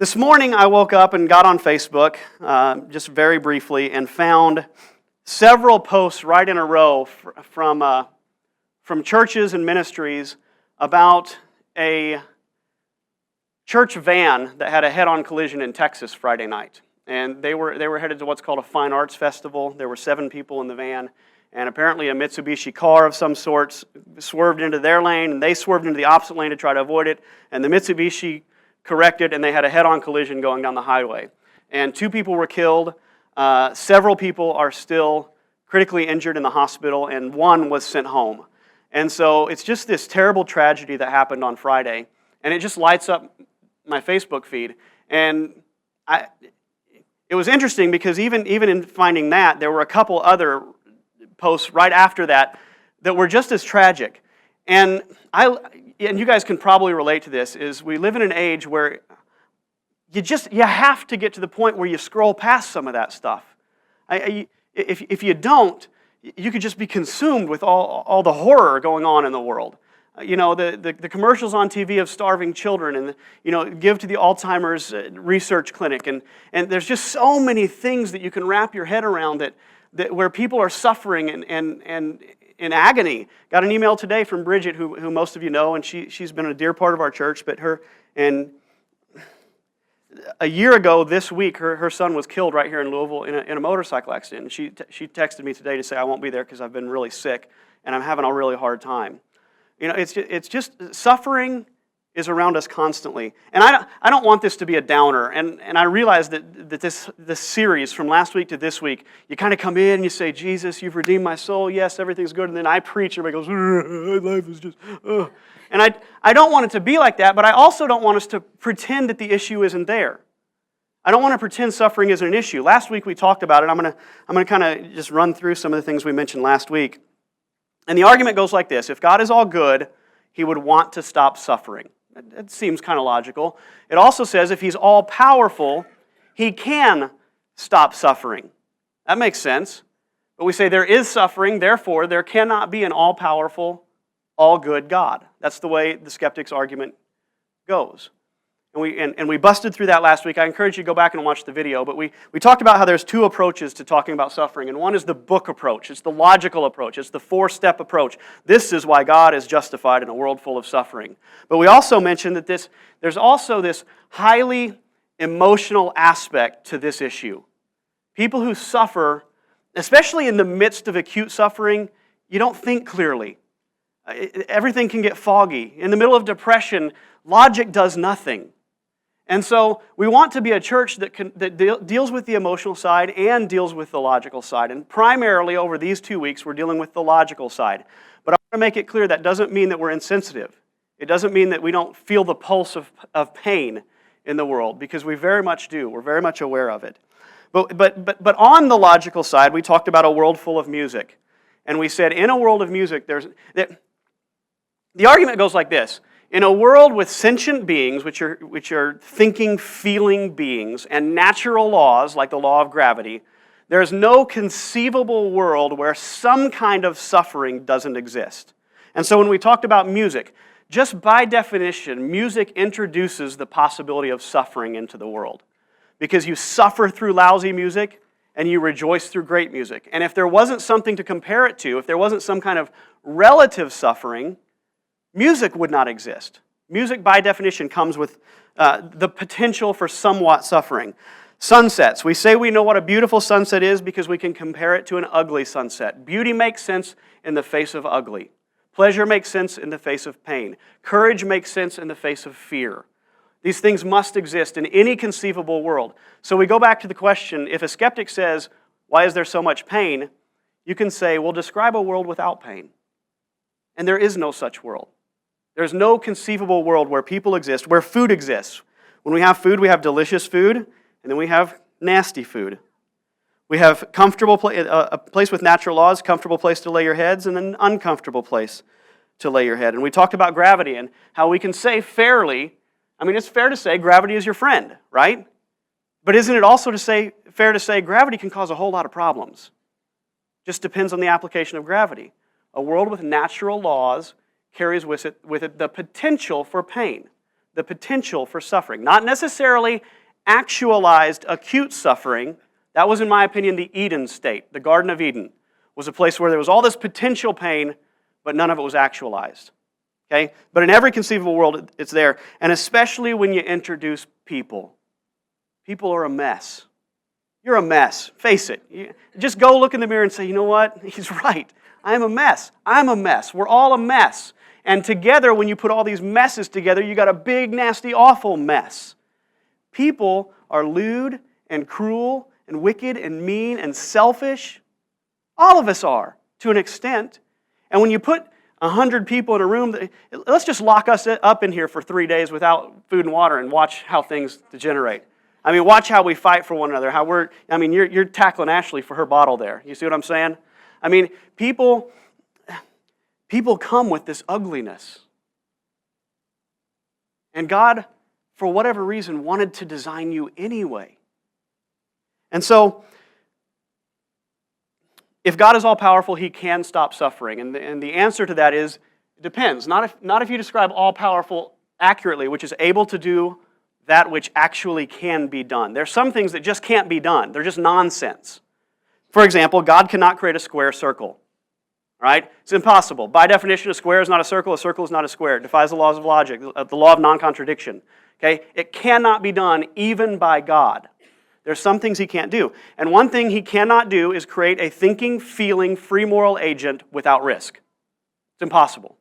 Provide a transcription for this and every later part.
This morning I woke up and got on Facebook, just very briefly, and found several posts right in a row from churches and ministries about a church van that had a head-on collision in Texas Friday night. And they were headed to what's called a fine arts festival. There were 7 people in the van, and apparently a Mitsubishi car of some sort swerved into their lane, and they swerved into the opposite lane to try to avoid it, and the Mitsubishi corrected, and they had a head-on collision going down the highway. And 2 people were killed. Several people are still critically injured in the hospital, and 1 was sent home. And so it's just this terrible tragedy that happened on Friday, and it just lights up my Facebook feed. And it was interesting because even in finding that, there were a couple other posts right after that were just as tragic. And you guys can probably relate to this, is we live in an age where you have to get to the point where you scroll past some of that stuff. If you don't, you could just be consumed with all the horror going on in the world. The commercials on TV of starving children, and give to the Alzheimer's research clinic, and there's just so many things that you can wrap your head around that where people are suffering and in agony. Got an email today from Bridget, who most of you know, and she's been a dear part of our church. But a year ago this week, her son was killed right here in Louisville in a motorcycle accident. And she texted me today to say, I won't be there because I've been really sick and I'm having a really hard time. It's just suffering is around us constantly. And I don't want this to be a downer. And I realize that this series from last week to this week, you kind of come in and you say, Jesus, you've redeemed my soul. Yes, everything's good. And then I preach, everybody goes, life is just, ugh. And I don't want it to be like that, but I also don't want us to pretend that the issue isn't there. I don't want to pretend suffering isn't an issue. Last week we talked about it. I'm going to kind of just run through some of the things we mentioned last week. And the argument goes like this: if God is all good, He would want to stop suffering. It seems kind of logical. It also says if He's all-powerful, He can stop suffering. That makes sense. But we say there is suffering, therefore there cannot be an all-powerful, all-good God. That's the way the skeptic's argument goes. And we busted through that last week. I encourage you to go back and watch the video. But we talked about how there's 2 approaches to talking about suffering. And one is the book approach. It's the logical approach. It's the 4-step approach. This is why God is justified in a world full of suffering. But we also mentioned that there's also this highly emotional aspect to this issue. People who suffer, especially in the midst of acute suffering, you don't think clearly. Everything can get foggy. In the middle of depression, logic does nothing. And so we want to be a church that deals with the emotional side and deals with the logical side. And primarily over these 2 weeks, we're dealing with the logical side. But I want to make it clear that doesn't mean that we're insensitive. It doesn't mean that we don't feel the pulse of pain in the world, because we very much do. We're very much aware of it. But on the logical side, we talked about a world full of music. And we said in a world of music, the argument goes like this. In a world with sentient beings, which are thinking, feeling beings, and natural laws, like the law of gravity, there is no conceivable world where some kind of suffering doesn't exist. And so when we talked about music, just by definition, music introduces the possibility of suffering into the world. Because you suffer through lousy music, and you rejoice through great music. And if there wasn't something to compare it to, if there wasn't some kind of relative suffering, music would not exist. Music, by definition, comes with the potential for somewhat suffering. Sunsets. We say we know what a beautiful sunset is because we can compare it to an ugly sunset. Beauty makes sense in the face of ugly. Pleasure makes sense in the face of pain. Courage makes sense in the face of fear. These things must exist in any conceivable world. So we go back to the question, if a skeptic says, why is there so much pain? You can say, well, describe a world without pain. And there is no such world. There's no conceivable world where people exist, where food exists. When we have food, we have delicious food, and then we have nasty food. We have a place with natural laws, comfortable place to lay your heads, and an uncomfortable place to lay your head. And we talked about gravity and how we can say fairly, it's fair to say gravity is your friend, right? But isn't it also fair to say gravity can cause a whole lot of problems? Just depends on the application of gravity. A world with natural laws carries with it the potential for pain. the potential for suffering. Not necessarily actualized acute suffering. That was, in my opinion, the Eden state. The Garden of Eden was a place where there was all this potential pain, but none of it was actualized. Okay? But in every conceivable world, it's there. And especially when you introduce people. People are a mess. You're a mess. Face it. Just go look in the mirror and say, you know what? He's right. I'm a mess. I'm a mess. We're all a mess. And together, when you put all these messes together, you got a big, nasty, awful mess. People are lewd and cruel and wicked and mean and selfish. All of us are, to an extent. And when you put 100 people in a room, let's just lock us up in here for 3 days without food and water and watch how things degenerate. I mean, watch how we fight for one another. You're tackling Ashley for her bottle there. You see what I'm saying? I mean, people come with this ugliness. And God, for whatever reason, wanted to design you anyway. And so, if God is all-powerful, He can stop suffering. And the answer to that is, it depends. Not if you describe all-powerful accurately, which is able to do that which actually can be done. There's some things that just can't be done. They're just nonsense. For example, God cannot create a square circle. Right? It's impossible. By definition, a square is not a circle is not a square. It defies the laws of logic, the law of non-contradiction. Okay? It cannot be done even by God. There's some things He can't do. And one thing He cannot do is create a thinking, feeling, free moral agent without risk. It's impossible.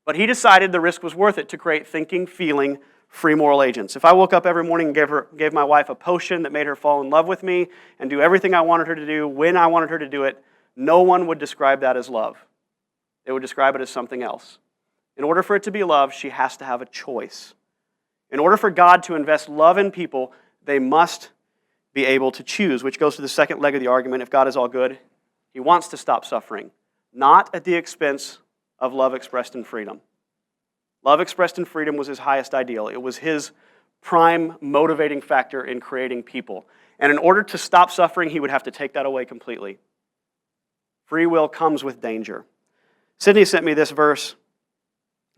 But He decided the risk was worth it to create thinking, feeling, free moral agents. If I woke up every morning and gave my wife a potion that made her fall in love with me and do everything I wanted her to do when I wanted her to do it, no one would describe that as love. They would describe it as something else. In order for it to be love, she has to have a choice. In order for God to invest love in people, they must be able to choose, which goes to the second leg of the argument. If God is all good, He wants to stop suffering, not at the expense of love expressed in freedom. Love expressed in freedom was His highest ideal. It was His prime motivating factor in creating people. And in order to stop suffering, He would have to take that away completely. Free will comes with danger. Sydney sent me this verse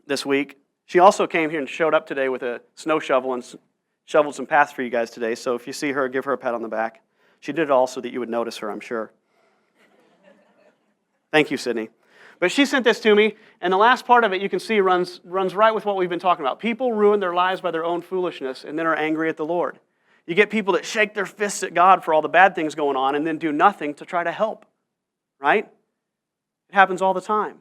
this week. She also came here and showed up today with a snow shovel and shoveled some paths for you guys today. So if you see her, give her a pat on the back. She did it all so that you would notice her, I'm sure. Thank you, Sydney. But she sent this to me, and the last part of it you can see runs right with what we've been talking about. People ruin their lives by their own foolishness and then are angry at the Lord. You get people that shake their fists at God for all the bad things going on and then do nothing to try to help. Right? It happens all the time.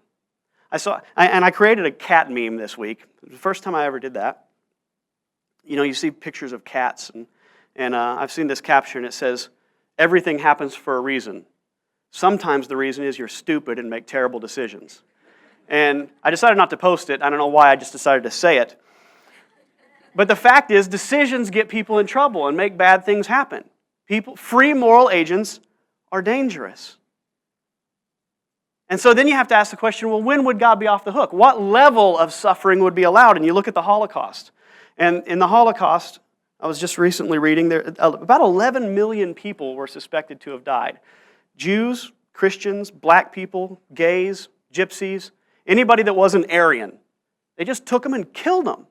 I created a cat meme this week. It was the first time I ever did that. You know, you see pictures of cats, and I've seen this caption. It says, "Everything happens for a reason. Sometimes the reason is you're stupid and make terrible decisions." And I decided not to post it. I don't know why, I just decided to say it. But the fact is, decisions get people in trouble and make bad things happen. Free moral agents are dangerous. And so then you have to ask the question, well, when would God be off the hook? What level of suffering would be allowed? And you look at the Holocaust. And in the Holocaust, I was just recently reading, about 11 million people were suspected to have died. Jews, Christians, black people, gays, gypsies, anybody that wasn't Aryan. They just took them and killed them.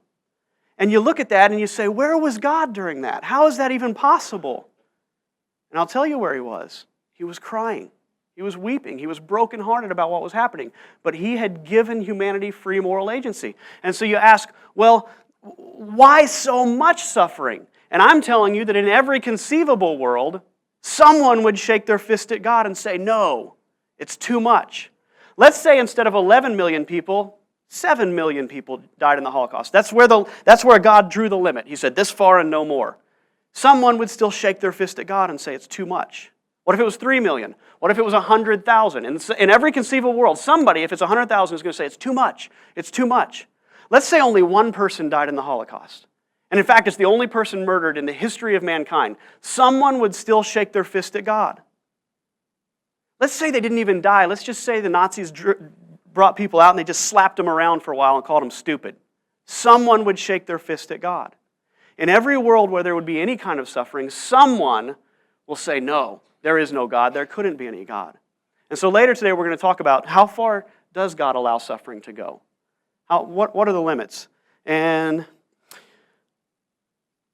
And you look at that and you say, where was God during that? How is that even possible? And I'll tell you where He was. He was crying. He was weeping. He was brokenhearted about what was happening. But He had given humanity free moral agency. And so you ask, well, why so much suffering? And I'm telling you that in every conceivable world, someone would shake their fist at God and say, no, it's too much. Let's say instead of 11 million people, 7 million people died in the Holocaust. That's where God drew the limit. He said, this far and no more. Someone would still shake their fist at God and say, it's too much. What if it was 3 million? What if it was 100,000? In every conceivable world, somebody, if it's 100,000, is going to say, it's too much. It's too much. Let's say only one person died in the Holocaust. And in fact, it's the only person murdered in the history of mankind. Someone would still shake their fist at God. Let's say they didn't even die. Let's just say the Nazis brought people out and they just slapped them around for a while and called them stupid. Someone would shake their fist at God. In every world where there would be any kind of suffering, someone will say, no, there is no God. There couldn't be any God. And so later today we're going to talk about how far does God allow suffering to go? What are the limits? And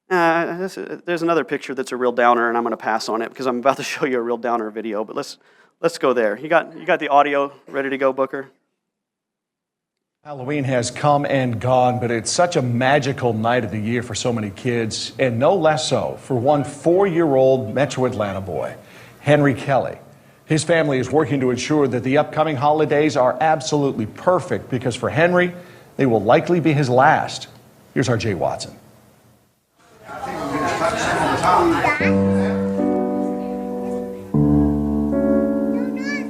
There's another picture that's a real downer, and I'm going to pass on it because I'm about to show you a real downer video. But let's go there. You got the audio ready to go, Booker? Halloween has come and gone, but it's such a magical night of the year for so many kids, and no less so for one 4-year-old Metro Atlanta boy, Henry Kelly. His family is working to ensure that the upcoming holidays are absolutely perfect because for Henry, they will likely be his last. Here's R.J. Watson.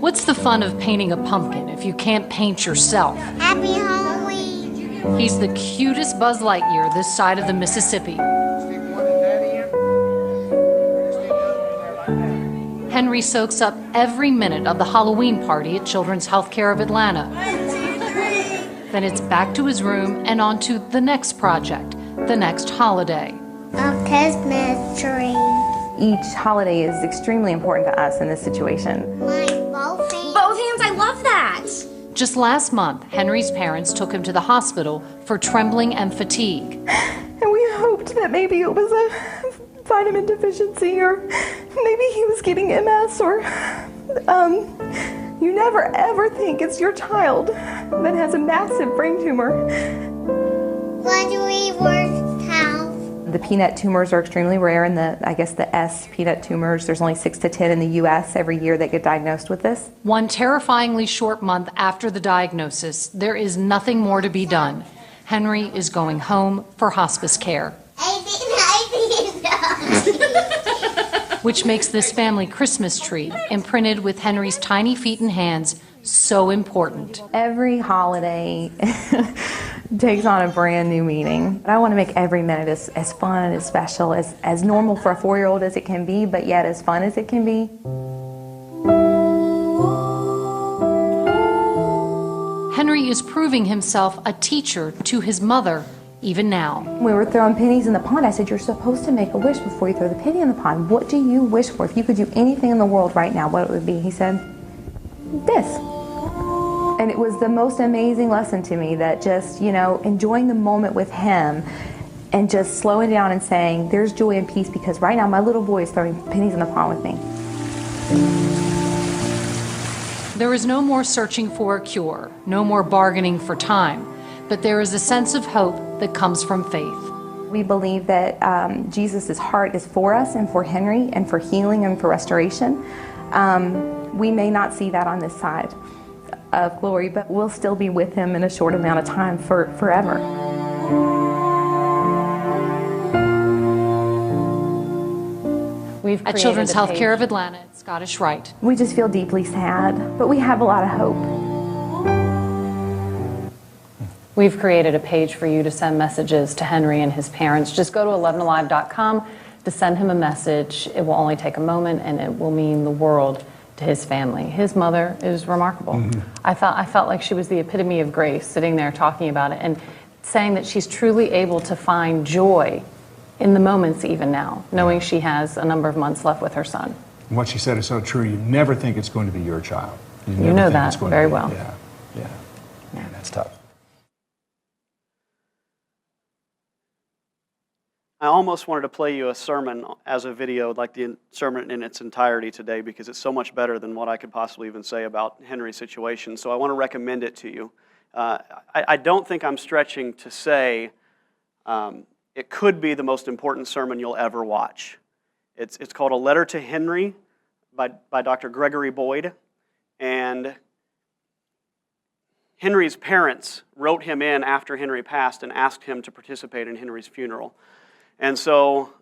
What's the fun of painting a pumpkin if you can't paint yourself? Happy Halloween! He's the cutest Buzz Lightyear this side of the Mississippi. Henry soaks up every minute of the Halloween party at Children's Healthcare of Atlanta. Then it's back to his room and on to the next project, the next holiday. A Christmas tree. Each holiday is extremely important to us in this situation. Mine, both hands. Both hands, I love that. Just last month, Henry's parents took him to the hospital for trembling and fatigue. And we hoped that maybe it was a vitamin deficiency or maybe he was getting MS or you never ever think it's your child that has a massive brain tumor. What do we work house? The peanut tumors are extremely rare in the S peanut tumors. There's only 6 to 10 in the U.S. every year that get diagnosed with this. One terrifyingly short month after the diagnosis, there is nothing more to be done. Henry is going home for hospice care, which makes this family Christmas tree, imprinted with Henry's tiny feet and hands, so important. Every holiday takes on a brand new meaning. I want to make every minute as fun, as special, as normal for a 4-year-old as it can be, but yet as fun as it can be. Henry is proving himself a teacher to his mother, even now. We were throwing pennies in the pond. I said, you're supposed to make a wish before you throw the penny in the pond. What do you wish for? If you could do anything in the world right now, what it would be? He said, this. And it was the most amazing lesson to me that just, enjoying the moment with him and just slowing down and saying, there's joy and peace because right now my little boy is throwing pennies in the pond with me. There is no more searching for a cure, no more bargaining for time, but there is a sense of hope that comes from faith. We believe that Jesus' heart is for us and for Henry and for healing and for restoration. We may not see that on this side of glory, but we'll still be with him in a short amount of time forever. At Children's Healthcare of Atlanta at Scottish Rite. We just feel deeply sad, but we have a lot of hope. We've created a page for you to send messages to Henry and his parents. Just go to 11alive.com to send him a message. It will only take a moment and it will mean the world to his family. His mother is remarkable. Mm-hmm. I felt like she was the epitome of grace, sitting there talking about it and saying that she's truly able to find joy in the moments even now, knowing she has a number of months left with her son. And what she said is so true. You never think it's going to be your child. You know that very well. Yeah. Man, that's tough. I almost wanted to play you a sermon as a video, like the sermon in its entirety today, because it's so much better than what I could possibly even say about Henry's situation. So I want to recommend it to you. I don't think I'm stretching to say it could be the most important sermon you'll ever watch. It's called A Letter to Henry by Dr. Gregory Boyd. And Henry's parents wrote him in after Henry passed and asked him to participate in Henry's funeral. And so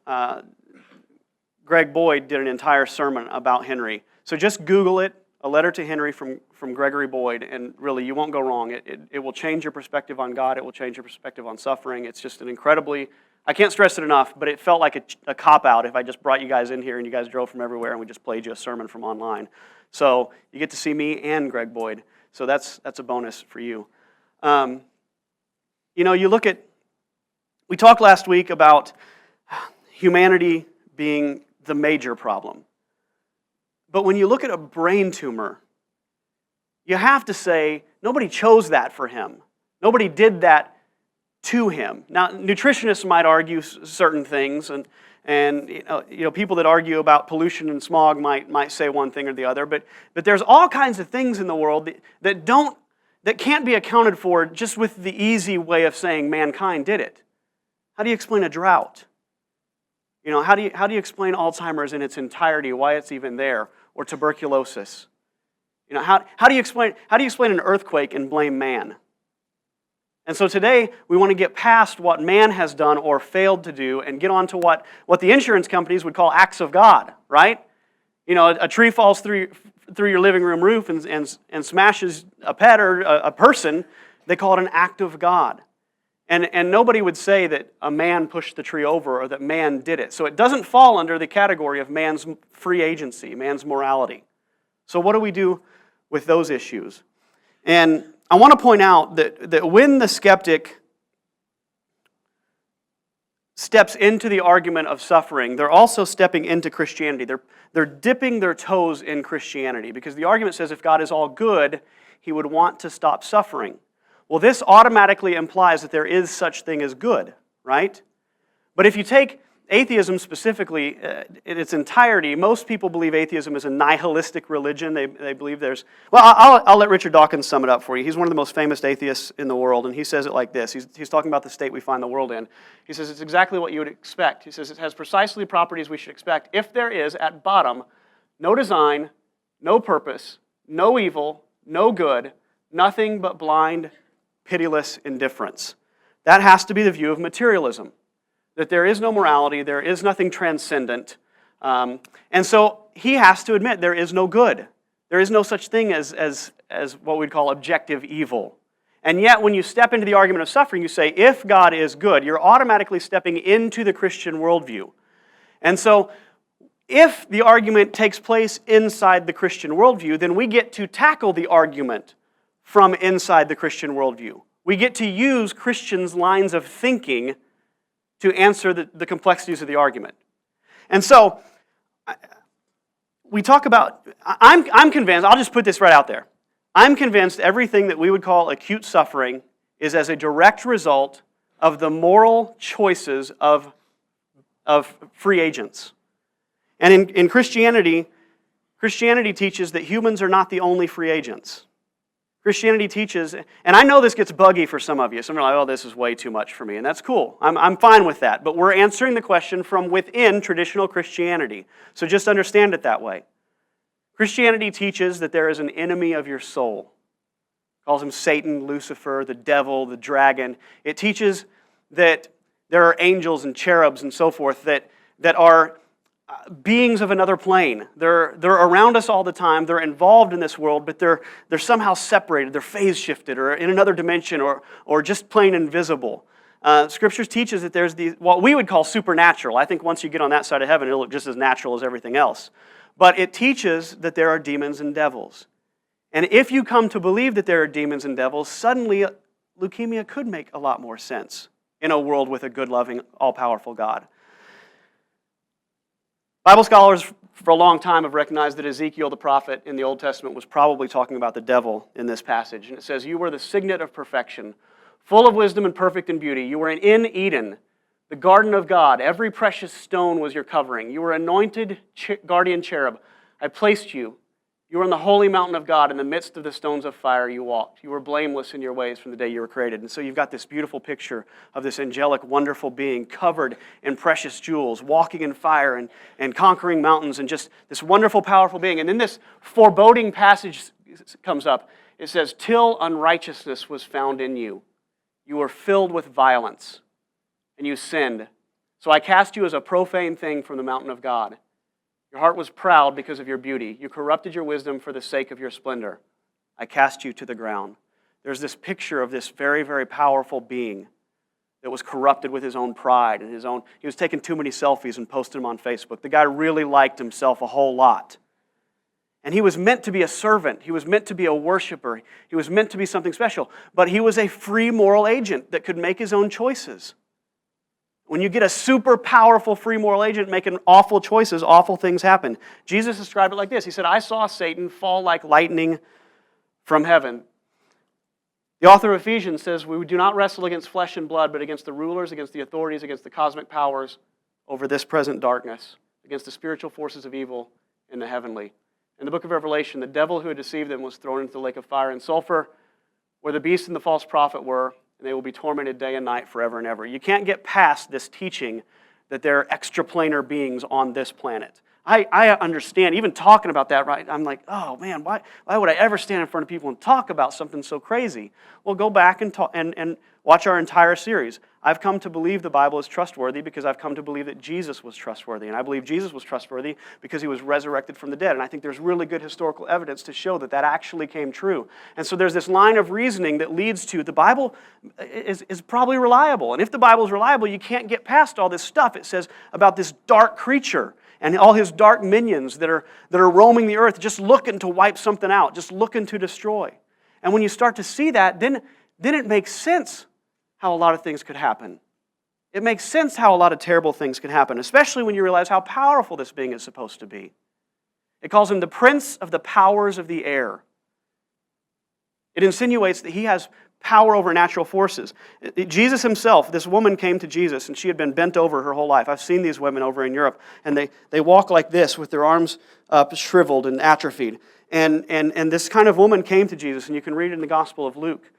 Greg Boyd did an entire sermon about Henry. So just Google it, A Letter to Henry from Gregory Boyd, and really you won't go wrong. It will change your perspective on God. It will change your perspective on suffering. It's just an incredibly, I can't stress it enough, but it felt like a cop-out if I just brought you guys in here and you guys drove from everywhere and we just played you a sermon from online. So you get to see me and Greg Boyd. So that's a bonus for you. You look at, we talked last week about humanity being the major problem. But when you look at a brain tumor, you have to say, nobody chose that for him. Nobody did that to him. Now, nutritionists might argue certain things, and people that argue about pollution and smog might say one thing or the other, but there's all kinds of things in the world that can't be accounted for just with the easy way of saying mankind did it. How do you explain a drought? How do you explain Alzheimer's in its entirety, why it's even there, or tuberculosis? How do you explain an earthquake and blame man? And so today, we want to get past what man has done or failed to do and get on to what the insurance companies would call acts of God, right? A tree falls through your living room roof and smashes a pet or a person. They call it an act of God. And nobody would say that a man pushed the tree over or that man did it. So it doesn't fall under the category of man's free agency, man's morality. So what do we do with those issues? And I want to point out that when the skeptic steps into the argument of suffering, they're also stepping into Christianity. They're dipping their toes in Christianity because the argument says if God is all good, he would want to stop suffering. Well, this automatically implies that there is such thing as good, right? But if you take atheism specifically in its entirety, most people believe atheism is a nihilistic religion. They believe there's... Well, I'll let Richard Dawkins sum it up for you. He's one of the most famous atheists in the world, and he says it like this. He's talking about the state we find the world in. He says it's exactly what you would expect. He says it has precisely properties we should expect if there is, at bottom, no design, no purpose, no evil, no good, nothing but blind, pitiless indifference. That has to be the view of materialism. That there is no morality, there is nothing transcendent. And so he has to admit there is no good. There is no such thing as what we'd call objective evil. And yet when you step into the argument of suffering, you say, if God is good, you're automatically stepping into the Christian worldview. And so if the argument takes place inside the Christian worldview, then we get to tackle the argument from inside the Christian worldview. We get to use Christians' lines of thinking to answer the complexities of the argument. And so, we talk about, I'm convinced, I'll just put this right out there. I'm convinced everything that we would call acute suffering is as a direct result of the moral choices of free agents. And in Christianity teaches that humans are not the only free agents. Christianity teaches, and I know this gets buggy for some of you. Some are like, oh, this is way too much for me, and that's cool. I'm fine with that, but we're answering the question from within traditional Christianity. So just understand it that way. Christianity teaches that there is an enemy of your soul. It calls him Satan, Lucifer, the devil, the dragon. It teaches that there are angels and cherubs and so forth that are beings of another plane. They're around us all the time. They're involved in this world, but they're somehow separated. They're phase shifted or in another dimension or just plain invisible. Scriptures teaches that there's what we would call supernatural. I think once you get on that side of heaven, it'll look just as natural as everything else. But it teaches that there are demons and devils. And if you come to believe that there are demons and devils, suddenly leukemia could make a lot more sense in a world with a good, loving, all-powerful God. Bible scholars for a long time have recognized that Ezekiel the prophet in the Old Testament was probably talking about the devil in this passage. And it says, you were the signet of perfection, full of wisdom and perfect in beauty. You were in Eden, the garden of God. Every precious stone was your covering. You were anointed guardian cherub. I placed you. You were on the holy mountain of God. In the midst of the stones of fire you walked. You were blameless in your ways from the day you were created. And so you've got this beautiful picture of this angelic, wonderful being covered in precious jewels, walking in fire and conquering mountains, and just this wonderful, powerful being. And then this foreboding passage comes up. It says, till unrighteousness was found in you. You were filled with violence, and you sinned. So I cast you as a profane thing from the mountain of God. Your heart was proud because of your beauty. You corrupted your wisdom for the sake of your splendor. I cast you to the ground. There's this picture of this very, very powerful being that was corrupted with his own pride and he was taking too many selfies and posted them on Facebook. The guy really liked himself a whole lot. And he was meant to be a servant. He was meant to be a worshiper. He was meant to be something special. But he was a free moral agent that could make his own choices. When you get a super powerful free moral agent making awful choices, awful things happen. Jesus described it like this. He said, I saw Satan fall like lightning from heaven. The author of Ephesians says, we do not wrestle against flesh and blood, but against the rulers, against the authorities, against the cosmic powers over this present darkness, against the spiritual forces of evil in the heavenly. In the book of Revelation, the devil who had deceived them was thrown into the lake of fire and sulfur, where the beast and the false prophet were, and they will be tormented day and night forever and ever. You can't get past this teaching that there are extraplanar beings on this planet. I understand, even talking about that, right? I'm like, oh man, why would I ever stand in front of people and talk about something so crazy? Well, go back and watch our entire series. I've come to believe the Bible is trustworthy because I've come to believe that Jesus was trustworthy. And I believe Jesus was trustworthy because he was resurrected from the dead. And I think there's really good historical evidence to show that that actually came true. And so there's this line of reasoning that leads to the Bible is probably reliable. And if the Bible is reliable, you can't get past all this stuff it says about this dark creature and all his dark minions that are roaming the earth, just looking to wipe something out, just looking to destroy. And when you start to see that, then it makes sense how a lot of things could happen. It makes sense how a lot of terrible things can happen, especially when you realize how powerful this being is supposed to be. It calls him the prince of the powers of the air. It insinuates that he has power over natural forces. Jesus himself, this woman came to Jesus and she had been bent over her whole life. I've seen these women over in Europe and they walk like this with their arms up, shriveled and atrophied. And this kind of woman came to Jesus, and you can read it in the Gospel of Luke.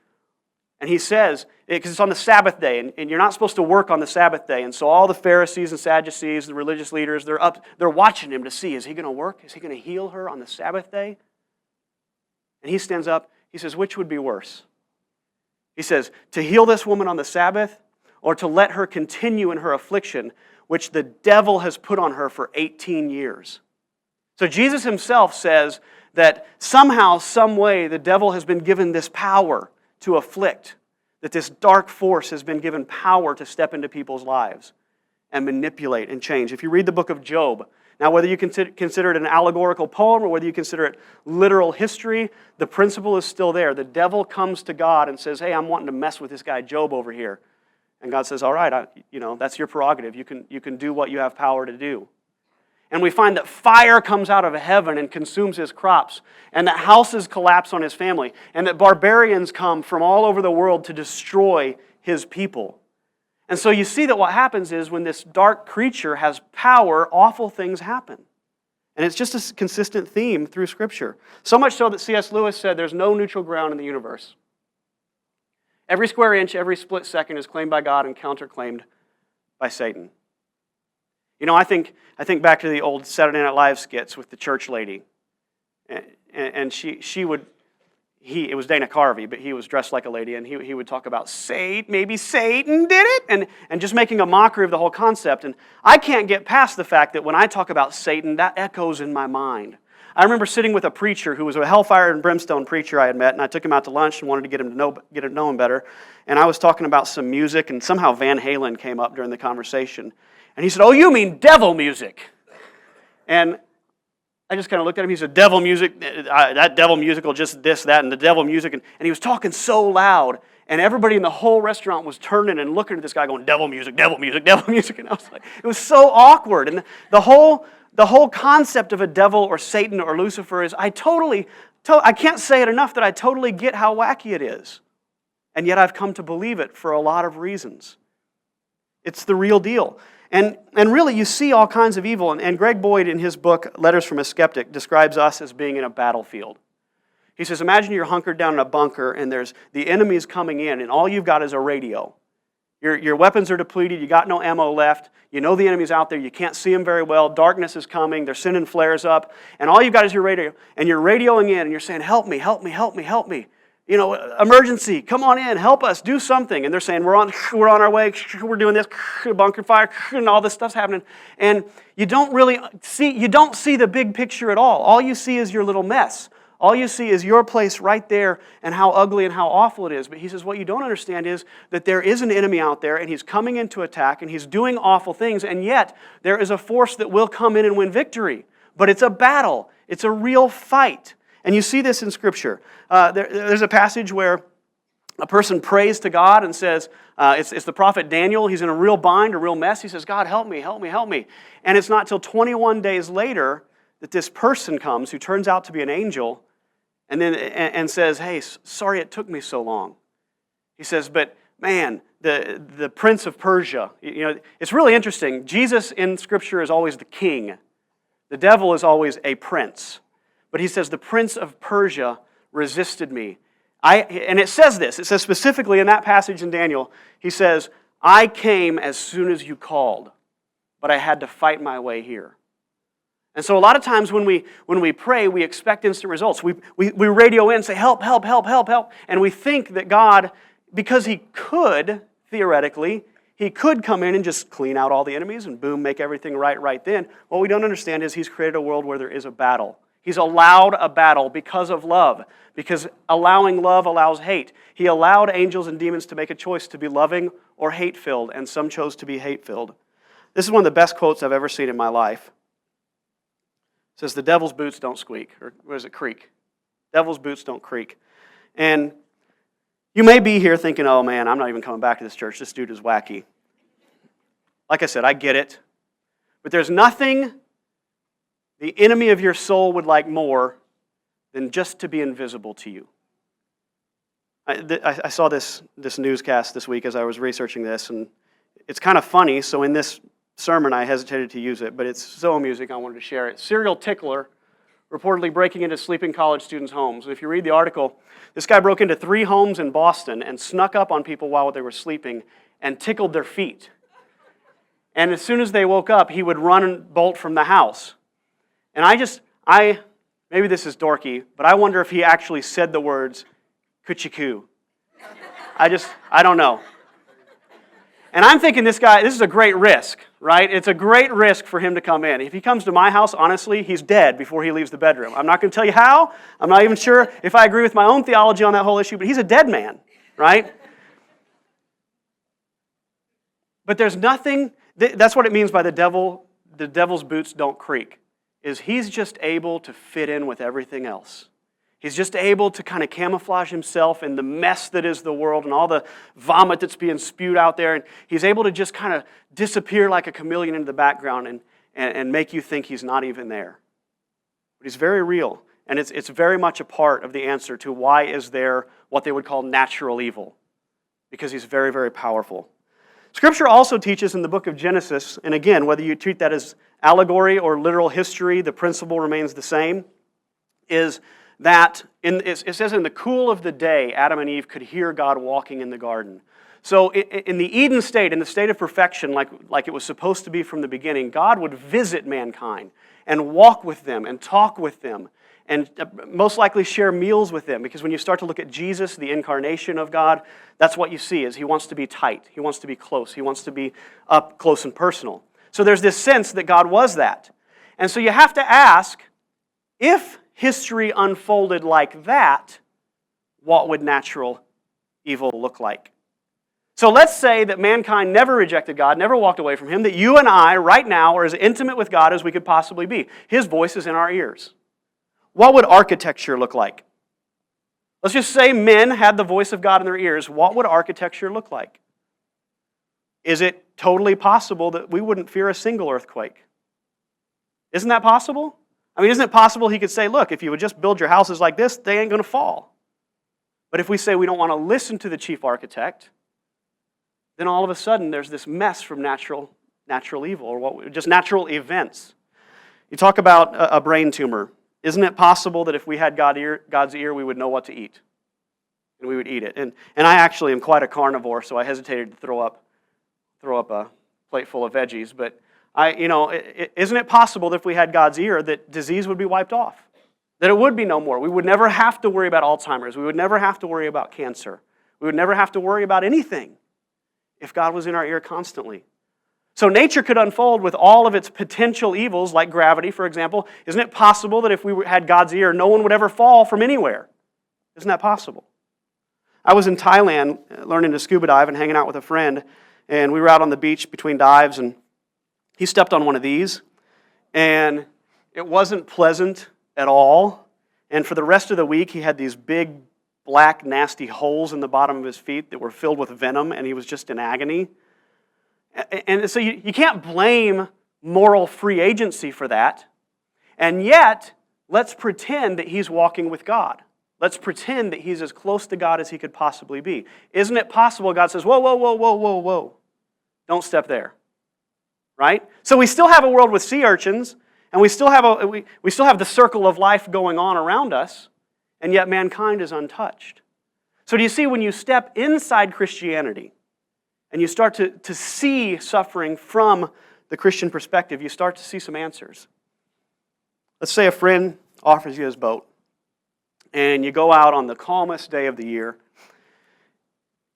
And he says, because it's on the Sabbath day, and you're not supposed to work on the Sabbath day. And so all the Pharisees and Sadducees, the religious leaders, they're watching him to see, is he going to work? Is he going to heal her on the Sabbath day? And he stands up, he says, which would be worse? He says, to heal this woman on the Sabbath, or to let her continue in her affliction, which the devil has put on her for 18 years. So Jesus himself says that somehow, some way, the devil has been given this power to afflict, that this dark force has been given power to step into people's lives and manipulate and change. If you read the book of Job, now whether you consider it an allegorical poem or whether you consider it literal history, the principle is still there. The devil comes to God and says, hey, I'm wanting to mess with this guy Job over here. And God says, all right, that's your prerogative. You can do what you have power to do. And we find that fire comes out of heaven and consumes his crops, and that houses collapse on his family, and that barbarians come from all over the world to destroy his people. And so you see that what happens is when this dark creature has power, awful things happen. And it's just a consistent theme through Scripture. So much so that C.S. Lewis said there's no neutral ground in the universe. Every square inch, every split second is claimed by God and counterclaimed by Satan. I think back to the old Saturday Night Live skits with the church lady. And it was Dana Carvey, but he was dressed like a lady, and he would talk about maybe Satan did it, and just making a mockery of the whole concept. And I can't get past the fact that when I talk about Satan, that echoes in my mind. I remember sitting with a preacher who was a hellfire and brimstone preacher I had met, and I took him out to lunch and wanted to get to know him better. And I was talking about some music, and somehow Van Halen came up during the conversation. And he said, oh, you mean devil music. And I just kind of looked at him. He said, devil music, that devil musical, just this, that, and the devil music. And he was talking so loud, and everybody in the whole restaurant was turning and looking at this guy going, devil music, devil music, devil music. And I was like, it was so awkward. And the whole concept of a devil or Satan or Lucifer is, I can't say it enough that I totally get how wacky it is. And yet I've come to believe it for a lot of reasons. It's the real deal. And really, you see all kinds of evil. And Greg Boyd, in his book, Letters from a Skeptic, describes us as being in a battlefield. He says, imagine you're hunkered down in a bunker, and there's the enemy's coming in, and all you've got is a radio. Your weapons are depleted, you got no ammo left, you know the enemy's out there, you can't see them very well, darkness is coming, they're sending flares up, and all you've got is your radio, and you're radioing in, and you're saying, help me, help me, help me, help me. Emergency, come on in, help us, do something. And they're saying, we're on our way, we're doing this, bunker fire, and all this stuff's happening. And you don't see the big picture at all. All you see is your little mess. All you see is your place right there and how ugly and how awful it is. But he says what you don't understand is that there is an enemy out there, and he's coming in to attack, and he's doing awful things, and yet there is a force that will come in and win victory. But it's a battle. It's a real fight. And you see this in Scripture. There's a passage where a person prays to God and says, it's the prophet Daniel, he's in a real bind, a real mess. He says, God, help me, help me, help me. And it's not till 21 days later that this person comes who turns out to be an angel and says, hey, sorry it took me so long. He says, but man, the prince of Persia, it's really interesting. Jesus in Scripture is always the king. The devil is always a prince. But he says, the prince of Persia resisted me. And it says this, it says specifically in that passage in Daniel, he says, I came as soon as you called, but I had to fight my way here. And so a lot of times when we pray, we expect instant results. We radio in and say, help, help, help, help, help. And we think that God, because He could, theoretically, He could come in and just clean out all the enemies and boom, make everything right then. What we don't understand is He's created a world where there is a battle. He's allowed a battle because of love, because allowing love allows hate. He allowed angels and demons to make a choice to be loving or hate-filled, and some chose to be hate-filled. This is one of the best quotes I've ever seen in my life. It says, the devil's boots don't squeak, or what is it, creak? Devil's boots don't creak. And you may be here thinking, oh man, I'm not even coming back to this church. This dude is wacky. Like I said, I get it. But there's nothing the enemy of your soul would like more than just to be invisible to you. I saw this newscast this week as I was researching this, and it's kind of funny, so in this sermon I hesitated to use it, but it's so amusing I wanted to share it. Serial tickler reportedly breaking into sleeping college students' homes. And if you read the article, this guy broke into 3 homes in Boston and snuck up on people while they were sleeping and tickled their feet. And as soon as they woke up, he would run and bolt from the house. And maybe this is dorky, but I wonder if he actually said the words, "Kuchiku." I don't know. And I'm thinking this is a great risk, right? It's a great risk for him to come in. If he comes to my house, honestly, he's dead before he leaves the bedroom. I'm not going to tell you how. I'm not even sure if I agree with my own theology on that whole issue, but he's a dead man, right? But there's nothing, that's what it means by the devil's boots don't creak, is he's just able to fit in with everything else. He's just able to kind of camouflage himself in the mess that is the world and all the vomit that's being spewed out there. And he's able to just kind of disappear like a chameleon into the background and make you think he's not even there. But he's very real. And it's very much a part of the answer to why is there what they would call natural evil. Because he's very, very powerful. Scripture also teaches in the book of Genesis, and again, whether you treat that as allegory or literal history, the principle remains the same, is that it says in the cool of the day, Adam and Eve could hear God walking in the garden. So in the Eden state, in the state of perfection, like it was supposed to be from the beginning, God would visit mankind and walk with them and talk with them and most likely share meals with them. Because when you start to look at Jesus, the incarnation of God, that's what you see, is He wants to be tight. He wants to be close. He wants to be up close and personal. So there's this sense that God was that. And so you have to ask, if history unfolded like that, what would natural evil look like? So let's say that mankind never rejected God, never walked away from Him, that you and I right now are as intimate with God as we could possibly be. His voice is in our ears. What would architecture look like? Let's just say men had the voice of God in their ears. What would architecture look like? Is it totally possible that we wouldn't fear a single earthquake? Isn't that possible? I mean, isn't it possible He could say, look, if you would just build your houses like this, they ain't going to fall. But if we say we don't want to listen to the chief architect, then all of a sudden there's this mess from natural evil, or just natural events. You talk about a brain tumor. Isn't it possible that if we had God's ear, we would know what to eat? And we would eat it. And I actually am quite a carnivore, so I hesitated to throw up a plate full of veggies. But isn't it possible that if we had God's ear, that disease would be wiped off? That it would be no more. We would never have to worry about Alzheimer's. We would never have to worry about cancer. We would never have to worry about anything if God was in our ear constantly. So nature could unfold with all of its potential evils, like gravity, for example. Isn't it possible that if we had God's ear, no one would ever fall from anywhere? Isn't that possible? I was in Thailand learning to scuba dive and hanging out with a friend, and we were out on the beach between dives, and he stepped on one of these, and it wasn't pleasant at all. And for the rest of the week, he had these big, black, nasty holes in the bottom of his feet that were filled with venom, and he was just in agony. And so you can't blame moral free agency for that. And yet, let's pretend that he's walking with God. Let's pretend that he's as close to God as he could possibly be. Isn't it possible God says, whoa, whoa, whoa, whoa, whoa, whoa. Don't step there. Right? So we still have a world with sea urchins, and we still have we still have the circle of life going on around us, and yet mankind is untouched. So do you see, when you step inside Christianity and you start to see suffering from the Christian perspective, you start to see some answers. Let's say a friend offers you his boat, and you go out on the calmest day of the year,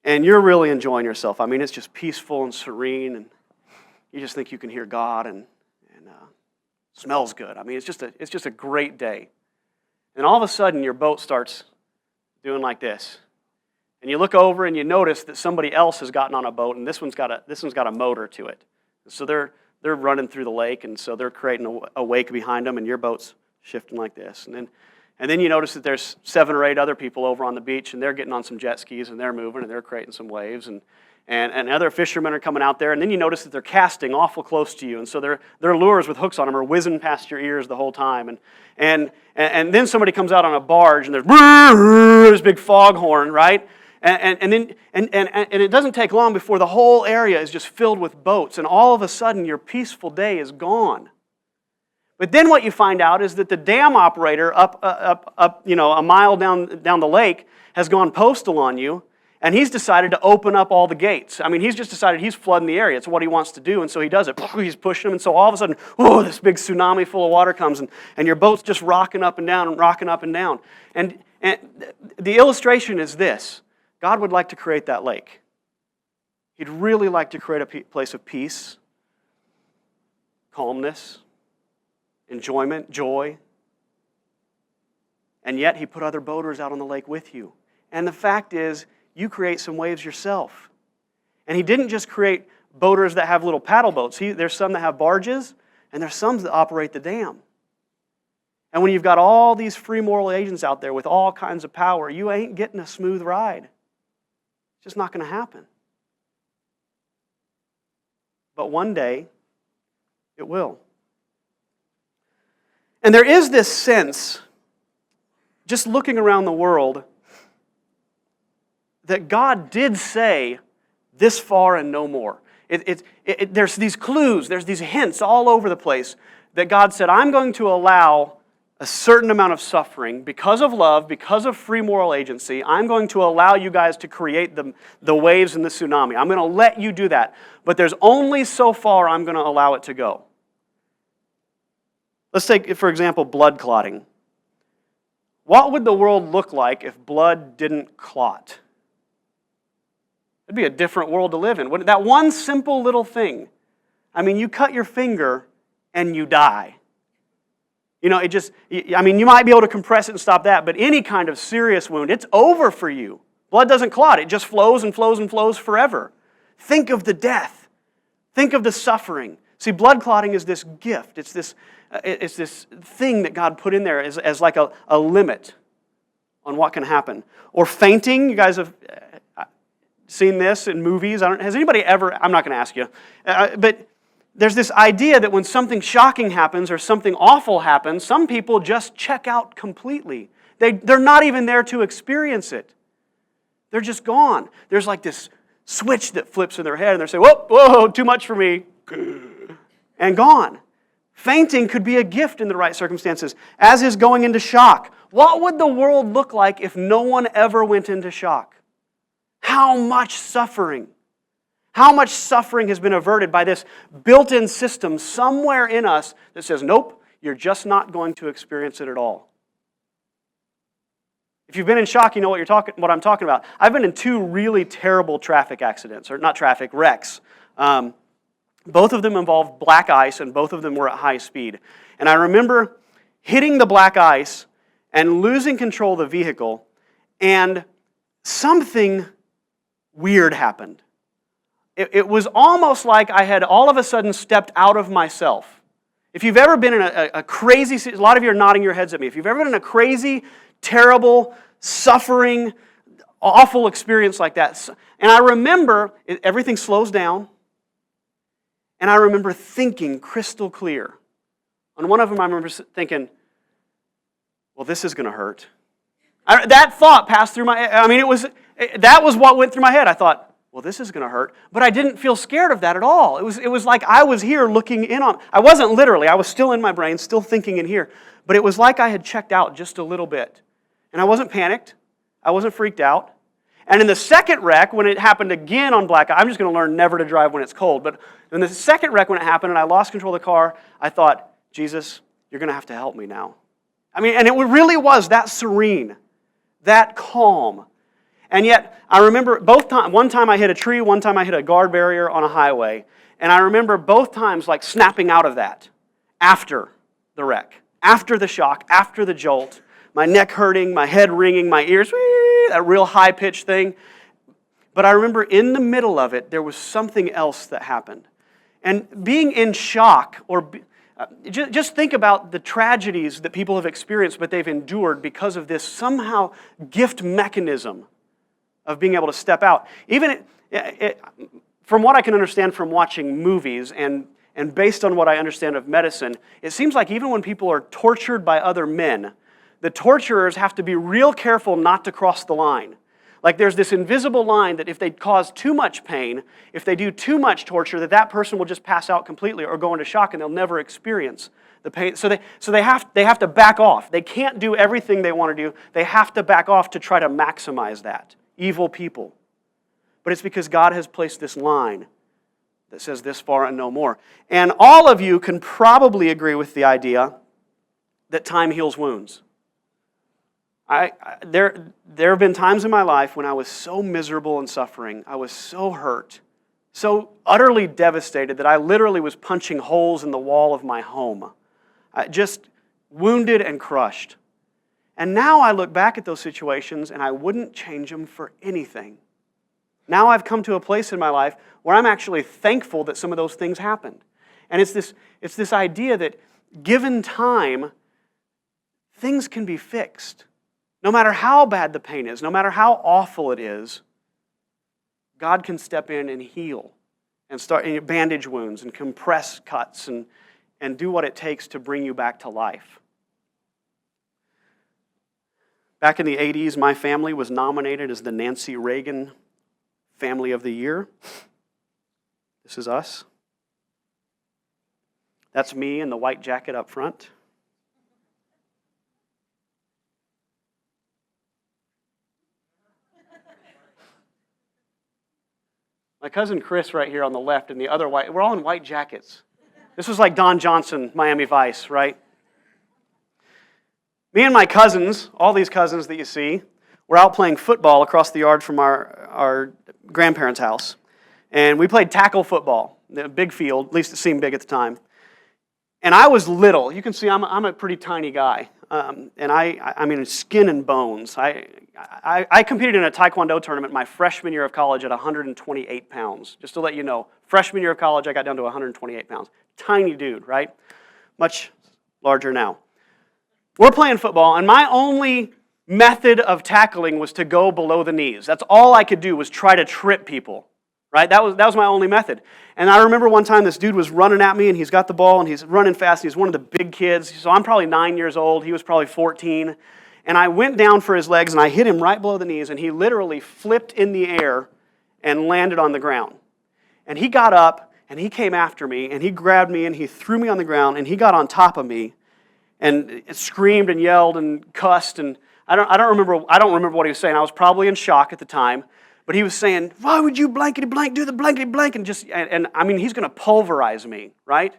and you're really enjoying yourself. I mean, it's just peaceful and serene, and you just think you can hear God, and smells good. I mean, it's just a great day. And all of a sudden, your boat starts doing like this. And you look over and you notice that somebody else has gotten on a boat, and this one's got a motor to it. So they're running through the lake, and so they're creating a wake behind them, and your boat's shifting like this. And then you notice that there's 7 or 8 other people over on the beach, and they're getting on some jet skis, and they're moving, and they're creating some waves, and other fishermen are coming out there, and then you notice that they're casting awful close to you, and so their lures with hooks on them are whizzing past your ears the whole time, and then somebody comes out on a barge, and there's this big foghorn, right? And it doesn't take long before the whole area is just filled with boats, and all of a sudden your peaceful day is gone. But then what you find out is that the dam operator up a mile down the lake has gone postal on you, and he's decided to open up all the gates. I mean, he's just decided he's flooding the area. It's what he wants to do, and so he does it. He's pushing them, and so all of a sudden, this big tsunami full of water comes, and your boat's just rocking up and down and rocking up and down. And the illustration is this. God would like to create that lake. He'd really like to create a place of peace, calmness, enjoyment, joy. And yet He put other boaters out on the lake with you. And the fact is, you create some waves yourself. And He didn't just create boaters that have little paddle boats. There's some that have barges, and there's some that operate the dam. And when you've got all these free moral agents out there with all kinds of power, you ain't getting a smooth ride. It's just not going to happen. But one day, it will. And there is this sense, just looking around the world, that God did say, this far and no more. There's these clues, there's these hints all over the place that God said, I'm going to allow a certain amount of suffering because of love, because of free moral agency. I'm going to allow you guys to create the waves and the tsunami. I'm going to let you do that. But there's only so far I'm going to allow it to go. Let's take, for example, blood clotting. What would the world look like if blood didn't clot? It'd be a different world to live in. That one simple little thing. I mean, you cut your finger and you die. You know, you might be able to compress it and stop that, but any kind of serious wound, it's over for you. Blood doesn't clot. It just flows and flows and flows forever. Think of the death. Think of the suffering. See, blood clotting is this gift. It's this thing that God put in there as like a limit on what can happen. Or fainting. You guys have seen this in movies. Has anybody ever, I'm not going to ask you, but there's this idea that when something shocking happens or something awful happens, some people just check out completely. They're not even there to experience it. They're just gone. There's like this switch that flips in their head and they're saying, whoa, too much for me, and gone. Fainting could be a gift in the right circumstances, as is going into shock. What would the world look like if no one ever went into shock? How much suffering? How much suffering has been averted by this built-in system somewhere in us that says, nope, you're just not going to experience it at all. If you've been in shock, you know what I'm talking about. I've been in 2 really terrible traffic accidents, or not traffic, wrecks. Both of them involved black ice, and both of them were at high speed. And I remember hitting the black ice and losing control of the vehicle, and something weird happened. It was almost like I had all of a sudden stepped out of myself. If you've ever been in a crazy, a lot of you are nodding your heads at me. If you've ever been in a crazy, terrible, suffering, awful experience like that, and I remember everything slows down, and I remember thinking crystal clear. On one of them, I remember thinking, well, this is going to hurt. That thought passed through my, that was what went through my head. I thought, well, this is going to hurt. But I didn't feel scared of that at all. It was like I was here looking in on, I wasn't literally, I was still in my brain, still thinking in here. But it was like I had checked out just a little bit. And I wasn't panicked. I wasn't freaked out. And in the second wreck, when it happened again on Black Ice, I'm just going to learn never to drive when it's cold. But in the second wreck when it happened and I lost control of the car, I thought, Jesus, you're going to have to help me now. And it really was that serene, that calm. And yet, I remember both times, one time I hit a tree, one time I hit a guard barrier on a highway. And I remember both times like snapping out of that after the wreck, after the shock, after the jolt, my neck hurting, my head ringing, my ears, that real high-pitched thing. But I remember in the middle of it, there was something else that happened. And being in shock, or just think about the tragedies that people have experienced, but they've endured because of this somehow gift mechanism of being able to step out. Even from what I can understand from watching movies and based on what I understand of medicine, it seems like even when people are tortured by other men, the torturers have to be real careful not to cross the line. Like there's this invisible line that if they cause too much pain, if they do too much torture, that person will just pass out completely or go into shock and they'll never experience the pain. So they have to back off. They can't do everything they want to do. They have to back off to try to maximize that. Evil people. But it's because God has placed this line that says this far and no more. And all of you can probably agree with the idea that time heals wounds. There have been times in my life when I was so miserable and suffering, I was so hurt, so utterly devastated that I literally was punching holes in the wall of my home, just wounded and crushed. And now I look back at those situations and I wouldn't change them for anything. Now I've come to a place in my life where I'm actually thankful that some of those things happened. And it's this idea that given time, things can be fixed. No matter how bad the pain is, no matter how awful it is, God can step in and heal and start bandage wounds and compress cuts and do what it takes to bring you back to life. Back in the 80s, my family was nominated as the Nancy Reagan Family of the Year. This is us. That's me in the white jacket up front. My cousin Chris right here on the left and the other white, we're all in white jackets. This was like Don Johnson, Miami Vice, right? Me and my cousins, all these cousins that you see, were out playing football across the yard from our grandparents' house. And we played tackle football, a big field, at least it seemed big at the time. And I was little. You can see I'm a pretty tiny guy. And I mean, skin and bones. I competed in a Taekwondo tournament my freshman year of college at 128 pounds. Just to let you know, freshman year of college, I got down to 128 pounds. Tiny dude, right? Much larger now. We're playing football, and my only method of tackling was to go below the knees. That's all I could do was try to trip people, right? That was my only method. And I remember one time this dude was running at me, and he's got the ball, and he's running fast. He's one of the big kids. So I'm probably 9 years old. He was probably 14. And I went down for his legs, and I hit him right below the knees, and he literally flipped in the air and landed on the ground. And he got up, and he came after me, and he grabbed me, and he threw me on the ground, and he got on top of me, and screamed and yelled and cussed, and I don't remember what he was saying. I was probably in shock at the time, but he was saying, "Why would you blankety blank do the blankety blank?" And I mean, he's going to pulverize me, right?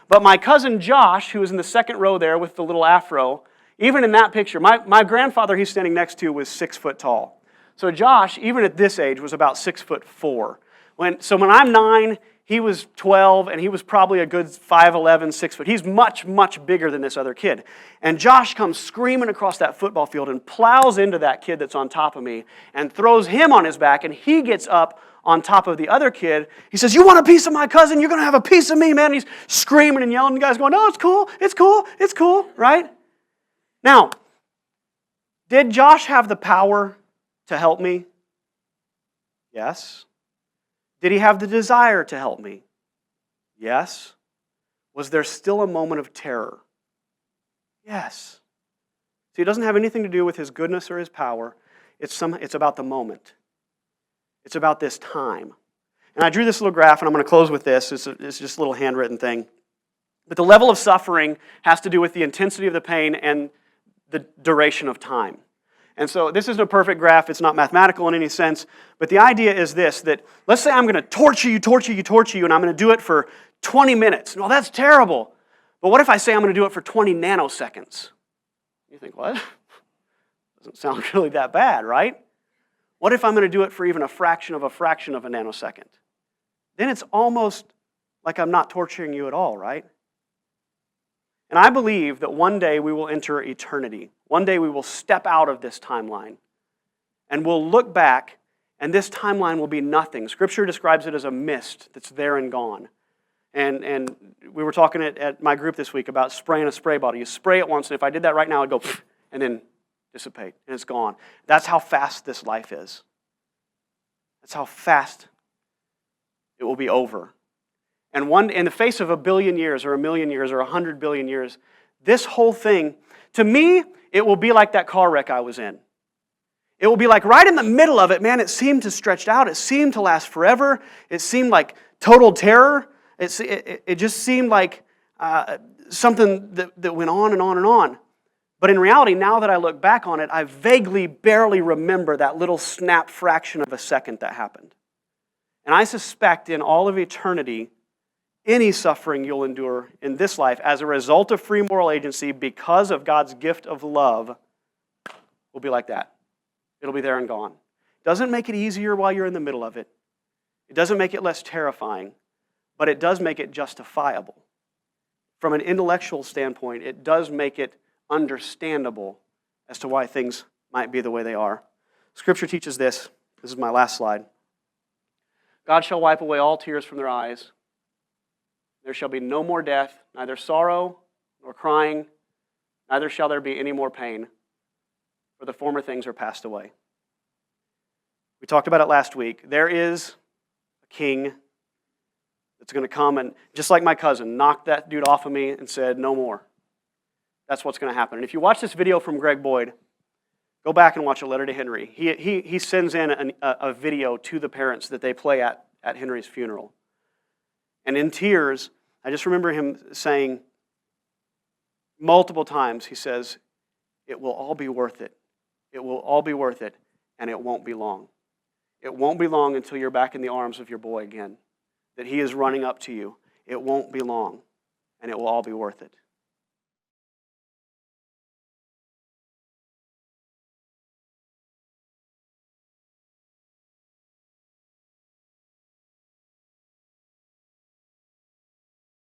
But my cousin Josh, who was in the second row there with the little afro, even in that picture, my grandfather he's standing next to was 6 foot tall. So Josh, even at this age, was about 6'4". So when I'm 9, he was 12, and he was probably a good 5'11", 6 foot. He's much, much bigger than this other kid. And Josh comes screaming across that football field and plows into that kid that's on top of me and throws him on his back, and he gets up on top of the other kid. He says, "You want a piece of my cousin? You're going to have a piece of me, man." And he's screaming and yelling, and the guy's going, "No, it's cool, it's cool, it's cool," right? Now, did Josh have the power to help me? Yes. Did he have the desire to help me? Yes. Was there still a moment of terror? Yes. See, it doesn't have anything to do with his goodness or his power. It's about the moment. It's about this time. And I drew this little graph, and I'm going to close with this. It's just a little handwritten thing. But the level of suffering has to do with the intensity of the pain and the duration of time. And so this isn't a perfect graph. It's not mathematical in any sense. But the idea is this, that let's say I'm going to torture you, and I'm going to do it for 20 minutes. Well, that's terrible. But what if I say I'm going to do it for 20 nanoseconds? You think, what? Doesn't sound really that bad, right? What if I'm going to do it for even a fraction of a nanosecond? Then it's almost like I'm not torturing you at all, right? And I believe that one day we will enter eternity. One day we will step out of this timeline. And we'll look back, and this timeline will be nothing. Scripture describes it as a mist that's there and gone. And we were talking at my group this week about spraying a spray bottle. You spray it once, and if I did that right now, it'd go and then dissipate, and it's gone. That's how fast this life is. That's how fast it will be over. And in the face of 1 billion years or 1 million years or 100 billion years, this whole thing, to me, it will be like that car wreck I was in. It will be like right in the middle of it, man, it seemed to stretch out. It seemed to last forever. It seemed like total terror. It just seemed like something that went on and on and on. But in reality, now that I look back on it, I vaguely, barely remember that little snap fraction of a second that happened. And I suspect in all of eternity, any suffering you'll endure in this life as a result of free moral agency because of God's gift of love will be like that. It'll be there and gone. It doesn't make it easier while you're in the middle of it. It doesn't make it less terrifying, but it does make it justifiable. From an intellectual standpoint, it does make it understandable as to why things might be the way they are. Scripture teaches this. This is my last slide. God shall wipe away all tears from their eyes. There shall be no more death, neither sorrow nor crying, neither shall there be any more pain, for the former things are passed away. We talked about it last week. There is a king that's going to come and, just like my cousin, knocked that dude off of me and said, no more. That's what's going to happen. And if you watch this video from Greg Boyd, go back and watch A Letter to Henry. He sends in a video to the parents that they play at Henry's funeral. And in tears, I just remember him saying multiple times, he says, it will all be worth it. It will all be worth it, and it won't be long. It won't be long until you're back in the arms of your boy again, that he is running up to you. It won't be long, and it will all be worth it.